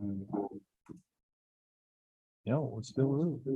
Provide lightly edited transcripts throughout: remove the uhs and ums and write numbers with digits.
Mm. Yo, let's do it.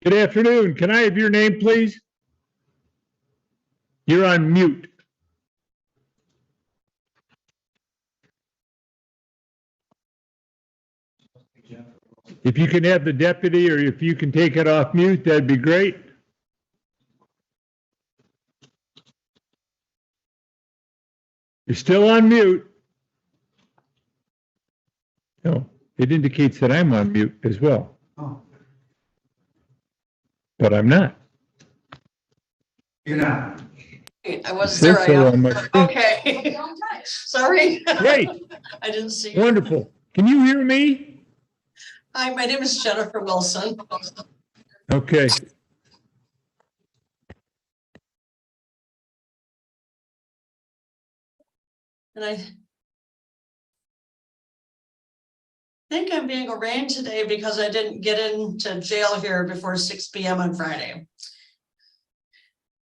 Good afternoon. Can I have your name, please? You're on mute. If you can have the deputy or if you can take it off mute, that'd be great. You're still on mute. No, it indicates that I'm on mute as well. Oh, But I'm not. you're not. I was, It there says I so am. on my screen. Okay. Sorry. Great, I didn't see you. wonderful. Can you hear me? Hi, my name is Jennifer Wilson. Okay. And I think I'm being arraigned today because I didn't get into jail here before 6 p.m. on Friday.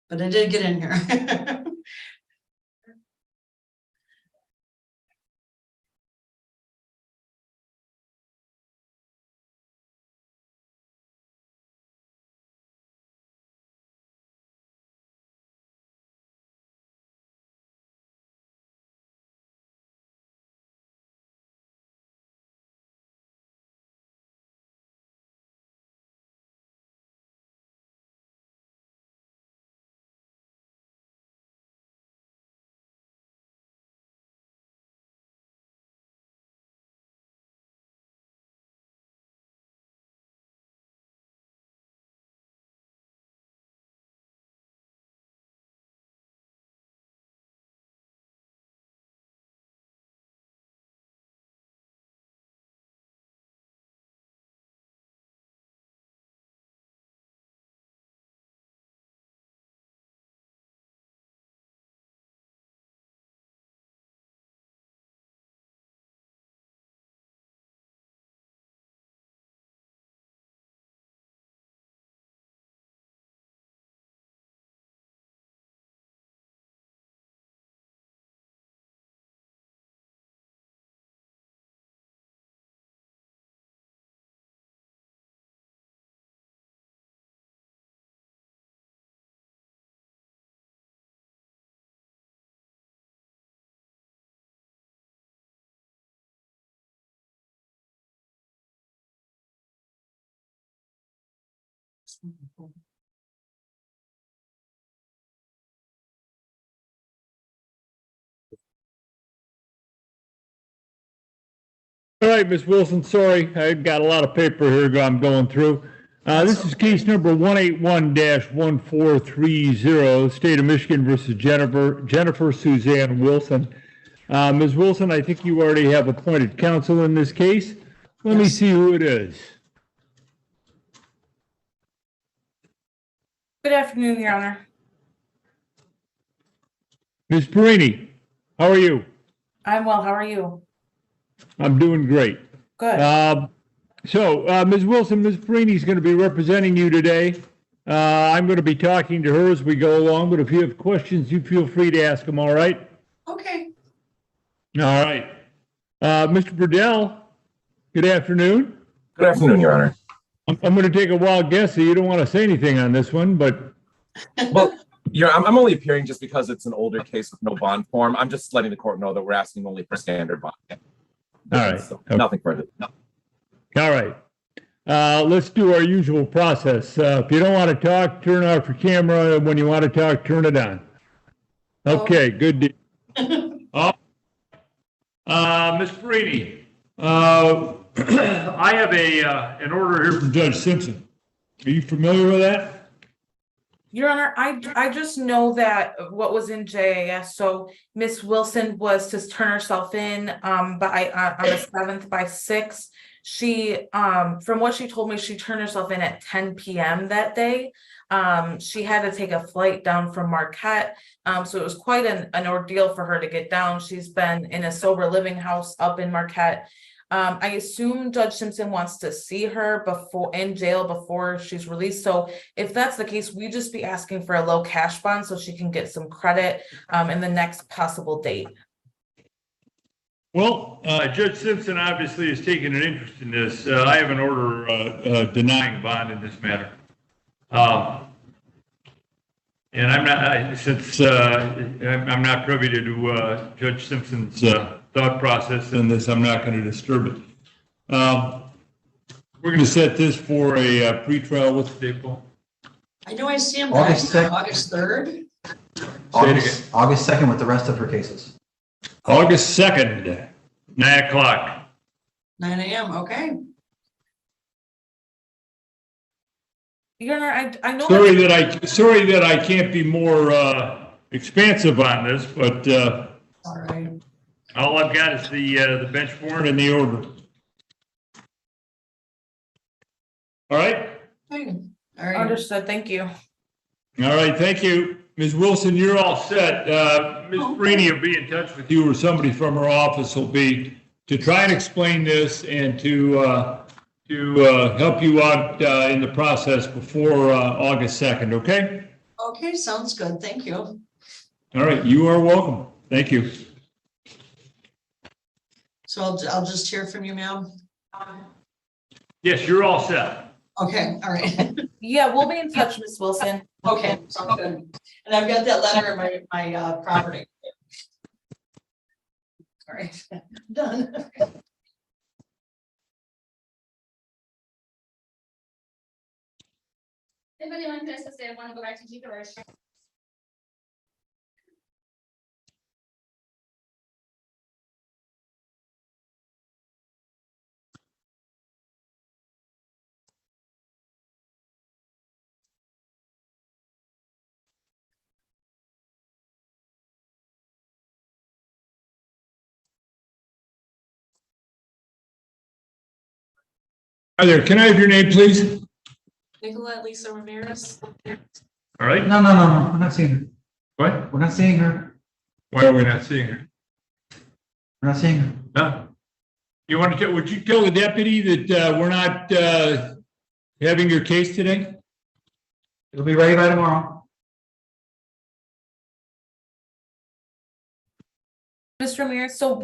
But I did get in here. All right, Ms. Wilson, sorry. I've got a lot of paper here I'm going through. This is case number 181-1430, State of Michigan versus Jennifer Suzanne Wilson. Ms. Wilson, I think you already have appointed counsel in this case. Let me Yes. see who it is. Good afternoon, Your Honor. Ms. Perini, how are you? I'm well. How are you? I'm doing great. Good. Ms. Wilson, Ms. Perini is going to be representing you today. I'm going to be talking to her as we go along, but if you have questions, you feel free to ask them, all right? Okay. All right. Mr. Burdell, good afternoon. Good afternoon, Your Honor. I'm going to take a wild guess that you don't want to say anything on this one, but Well, I'm only appearing just because it's an older case with no bond form. I'm just letting the court know that we're asking only for standard bond. all right. So, Okay. nothing further. All right. Let's do our usual process. If you don't want to talk, turn off your camera. When you want to talk, turn it on. Okay, good deal. Ms. Perini, I have an order here from Judge Simpson. Are you familiar with that? Your Honor, I just know that what was in JAS, so Miss Wilson was to turn herself in on the 7th by 6. She from what she told me, she turned herself in at 10 p.m. that day. She had to take a flight down from Marquette. So it was quite an ordeal for her to get down. She's been in a sober living house up in Marquette. I assume Judge Simpson wants to see her in jail before she's released. So if that's the case, we just be asking for a low cash bond so she can get some credit in the next possible date. Well, Judge Simpson obviously has taken an interest in this. I have an order denying bond in this matter. And I'm not privy to Judge Simpson's thought process in this, I'm not going to disturb it. We're going to set this for a pretrial. What's the date, Paul? I know I see him back August on 2nd. August 3rd. August 2nd with the rest of her cases. August 2nd, 9 o'clock. 9 a.m. Okay. Your Honor, I know. Sorry that I can't be more expansive on this, but All right. all I've got is the bench warrant and the order. All right? Okay. All right. Understood, thank you. All right, thank you. Ms. Wilson, you're all set. Ms. Brini will be in touch with you, or somebody from her office will be, to try and explain this and to help you out in the process before August 2nd, okay? Okay, sounds good. Thank you. All right, you are welcome. Thank you. So I'll just hear from you, ma'am. Yes, you're all set. Okay, all right. Yeah, we'll be in touch, Ms. Wilson. Okay, sounds good. And I've got that letter in my property. All right, done. If anyone tries to say I want to go back to George. Hi there, can I have your name, please? Nicolette Lisa Ramirez. All right. No, we're not seeing her. What? We're not seeing her. Why are we not seeing her? We're not seeing her. Huh? You want to, would you tell the deputy that we're not having your case today? It'll be ready by tomorrow. Mr. Ramirez, so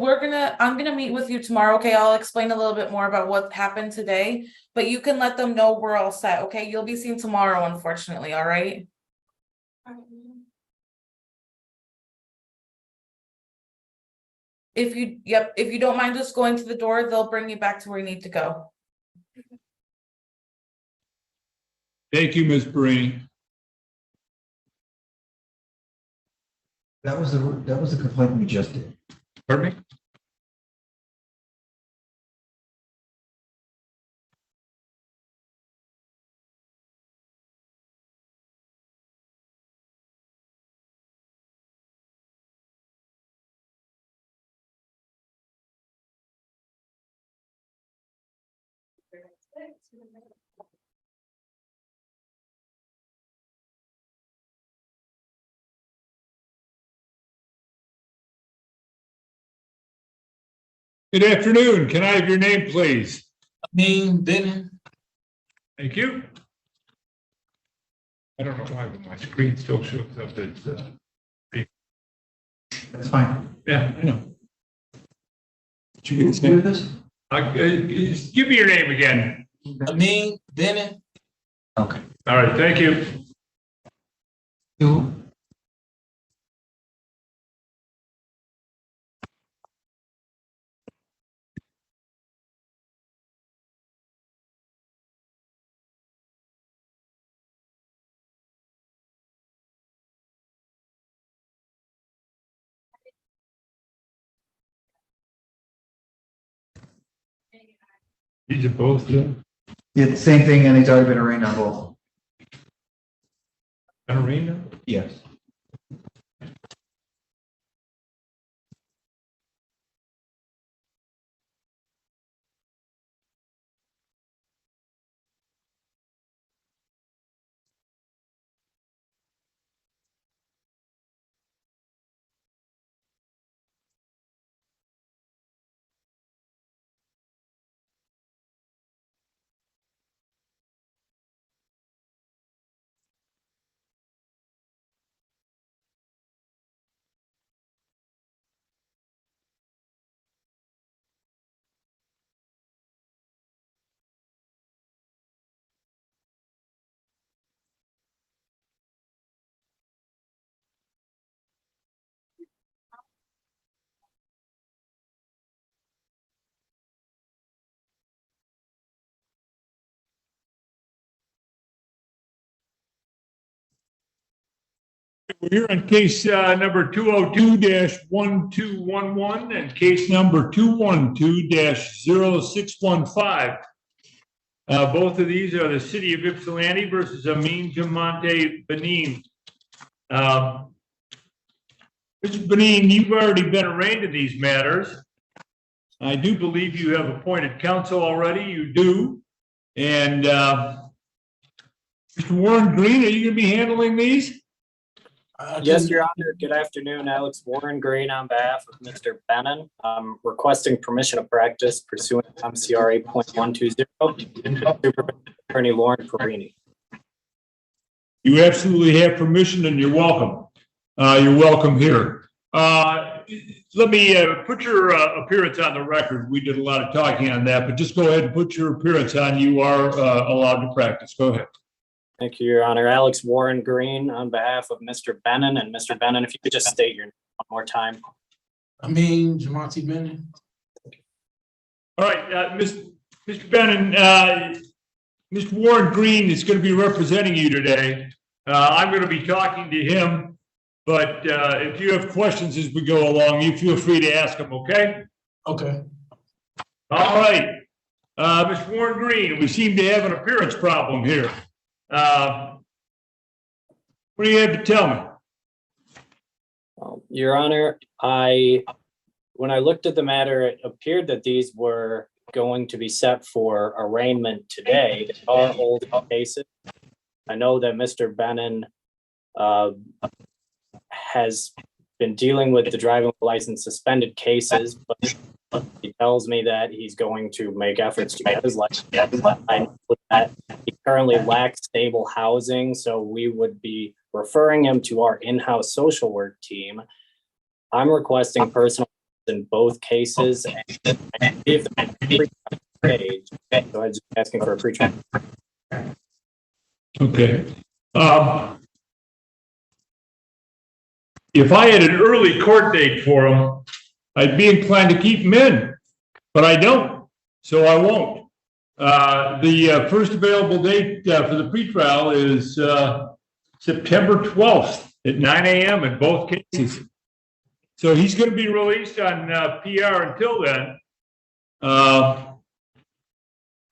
I'm gonna meet with you tomorrow, okay? I'll explain a little bit more about what happened today, but you can let them know we're all set, okay? You'll be seen tomorrow, unfortunately, all right? If you don't mind just going to the door, they'll bring you back to where you need to go. Thank you, Ms. Breen. That was the complaint we just did. Pardon me? Good afternoon. Can I have your name, please? Benny. Thank you. I don't know why, but my screen still shows up as, That's fine. yeah, I know. Did you get his Do name? this? Just give me your name again. Benny. Okay. All right, thank you. You. These are both, Yeah, same thing, and it's already been arraigned on both. Arena? Yes. We're here on case number 202-1211 and case number 212-0615. Both of these are the city of Ypsilanti versus Amin Jamonte Benin. Mr. Benin, you've already been arraigned in these matters. I do believe you have appointed counsel already. You do. And Mr. Warren Green, are you going to be handling these? Yes, Your Honor. Good afternoon. Alex Warren Green on behalf of Mr. Bannon. I'm requesting permission of practice pursuant to MCR 8.120. Attorney Lauren Perini. You absolutely have permission and you're welcome. You're welcome here. Let me put your appearance on the record. We did a lot of talking on that, but just go ahead and put your appearance on. You are allowed to practice. Go ahead. Thank you, Your Honor. Alex Warren Green on behalf of Mr. Bannon. And Mr. Bannon, if you could just state your name one more time. Amin Jamonte Benin. All right, Mr. Bannon, Mr. Warren Green is going to be representing you today. I'm going to be talking to him, but if you have questions as we go along, you feel free to ask him, okay? Okay. All right. Mr. Warren Green, we seem to have an appearance problem here. What do you have to tell me? Your Honor, when I looked at the matter, it appeared that these were going to be set for arraignment today. They are old cases. I know that Mr. Bannon has been dealing with the driving license suspended cases, but he tells me that he's going to make efforts to get his license. I know that he currently lacks stable housing, so we would be referring him to our in-house social work team. I'm requesting personal in both cases, and I believe the page, so I'm just asking for a pre-trial. Okay. If I had an early court date for him, I'd be inclined to keep him in, but I don't, so I won't. The first available date for the pretrial is September 12th at 9 a.m. in both cases. So he's going to be released on PR until then.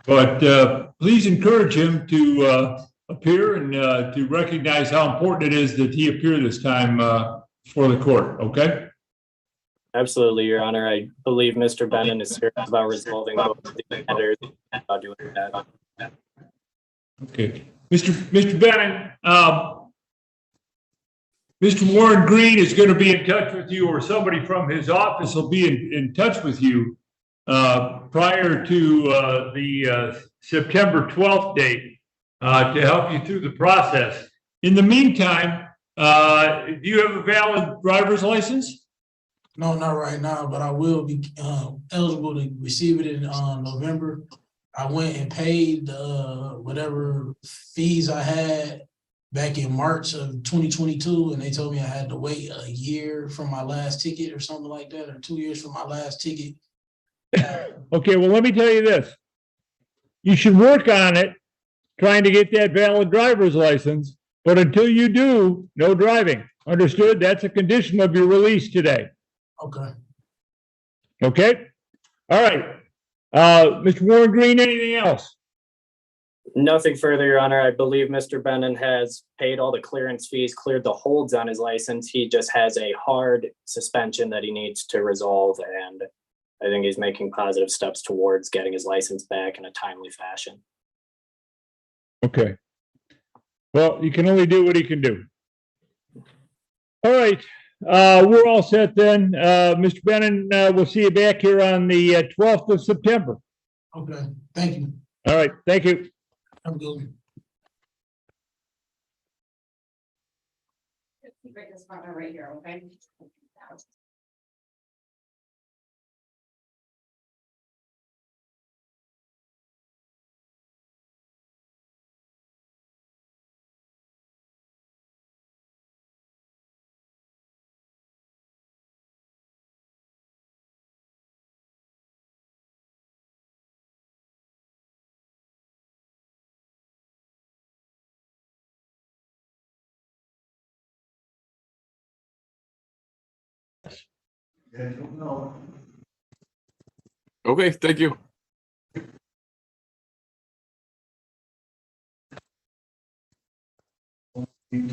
But please encourage him to appear and to recognize how important it is that he appear this time for the court, okay? Absolutely, Your Honor. I believe Mr. Bannon is serious about resolving both the matters about doing that. Okay. Mr. Bannon, Mr. Warren Green is going to be in touch with you, or somebody from his office will be in touch with you prior to the September 12th date to help you through the process. In the meantime, do you have a valid driver's license? No, not right now, but I will be eligible to receive it in November. I went and paid whatever fees I had back in March of 2022, and they told me I had to wait a year from my last ticket or something like that, or 2 years from my last ticket. Okay, well, let me tell you this. You should work on it, trying to get that valid driver's license, but until you do, no driving. Understood? That's a condition of your release today. Okay. Okay? All right. Mr. Warren Green, anything else? Nothing further, Your Honor. I believe Mr. Bannon has paid all the clearance fees, cleared the holds on his license. He just has a hard suspension that he needs to resolve, and I think he's making positive steps towards getting his license back in a timely fashion. Okay. Well, you can only do what he can do. All right. We're all set then. Mr. Bannon, we'll see you back here on the 12th of September. Okay. Thank you. All right. Thank you. Have a good one. Right, this partner right here, okay? I don't know. Okay, thank you. You did.